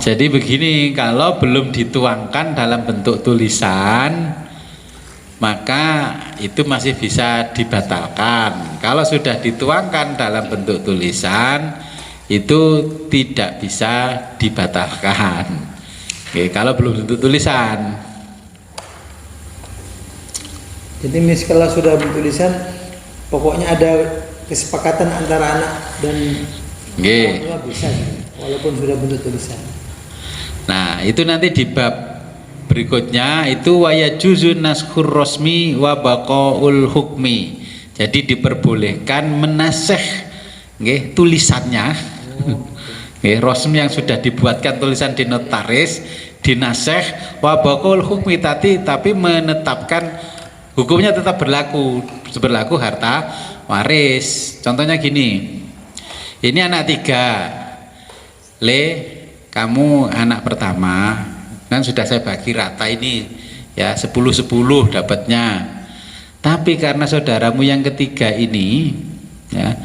Jadi begini, kalau belum dituangkan dalam bentuk tulisan, maka itu masih bisa dibatalkan. Kalau sudah dituangkan dalam bentuk tulisan, itu tidak bisa dibatalkan. Oke, kalau belum bentuk tulisan. Jadi kalau sudah bertulisan, pokoknya ada kesepakatan antara anak dan orang tua bisa, walaupun sudah bentuk tulisan. Nah, itu nanti di bab berikutnya itu wayajuzun naskhur rosmi wa baqaul hukmi. Jadi diperbolehkan menasakh tulisannya. Rosmi yang sudah dibuatkan tulisan di notaris, dinasakh wa baqaul hukmi tapi menetapkan hukumnya tetap berlaku harta waris. Contohnya gini, ini anak 3, kamu anak pertama, kan sudah saya bagi rata ini ya 10-10 dapatnya. Tapi karena saudaramu yang ketiga ini, ya,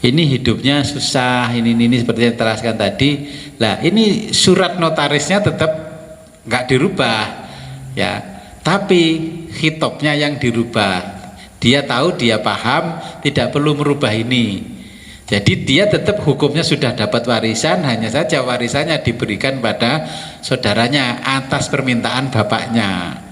ini hidupnya susah, ini seperti yang teraskan tadi. Lah ini surat notarisnya tetap nggak dirubah, ya. Tapi khitobnya yang dirubah. Dia tahu, dia paham, tidak perlu merubah ini. Jadi dia tetap hukumnya sudah dapat warisan, hanya saja warisannya diberikan pada saudaranya atas permintaan bapaknya,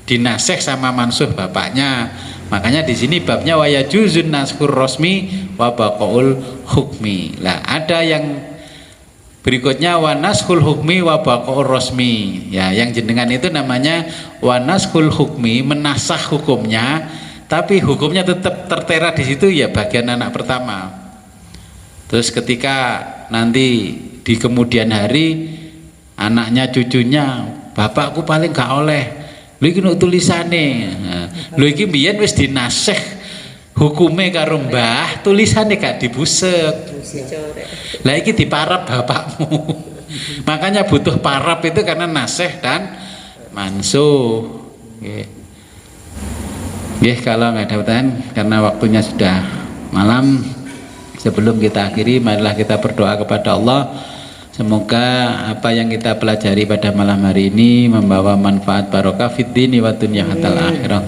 dinaseh sama mansuh bapaknya. Makanya di sini babnya wa yajuzun naskhur rosmi wa baqaul hukmi. Lah ada yang berikutnya wa naskhul hukmi wa baqaul rosmi. Ya, yang jenengan itu namanya wa naskhul hukmi, menasah hukumnya, tapi hukumnya tetap tertera di situ ya bagian anak pertama. Terus ketika nanti di kemudian hari anaknya cucunya, bapakku paling gak oleh, lu iki tulisane, lu iki biyen wis dinaseh hukume karo mbah, tulisane gak dibusek. Lah iki diparap bapakmu. Makanya butuh parap itu karena naseh dan mansuh. Nggih, kalau nggak ada pertanyaan karena waktunya sudah malam. Sebelum kita akhiri, marilah kita berdoa kepada Allah. Semoga apa yang kita pelajari pada malam hari ini membawa manfaat barokah fid dini wa dunya hatta akhirah.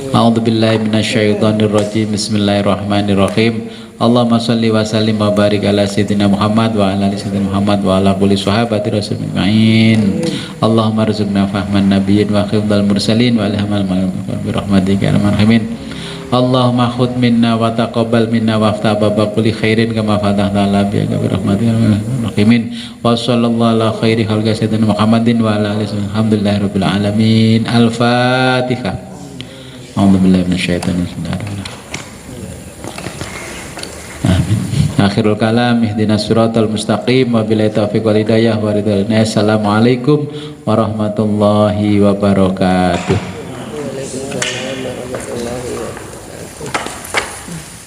A'udzubillahi minasyaitonirrajim. Bismillahirrahmanirrahim. Allahumma shalli wa sallim wa barik ala sayyidina Muhammad wa ala ali sayyidina Muhammad wa ala kulli sahabati rasulil ma'in. Allahumma rzuqna fahman nabiyyin wa khidmal mursalin wa ilhamal bi rahmatika ya arhamar rahimin. Allahumma khudh minna wa taqabbal minna wa aftah baba kulli khairin kama fatahta ala bika bi rahmatika rahimin. Wa sallallahu ala khairi khalqi sayyidina Muhammadin wa ala alihi alhamdulillahi rabbil alamin. Al-Fatihah. A'udzubillahi minasyaitonir rajim. Amin. Akhirul kalam ihdinas siratal mustaqim wa billahi taufiq wal hidayah wa ridwan. Assalamualaikum warahmatullahi wabarakatuh.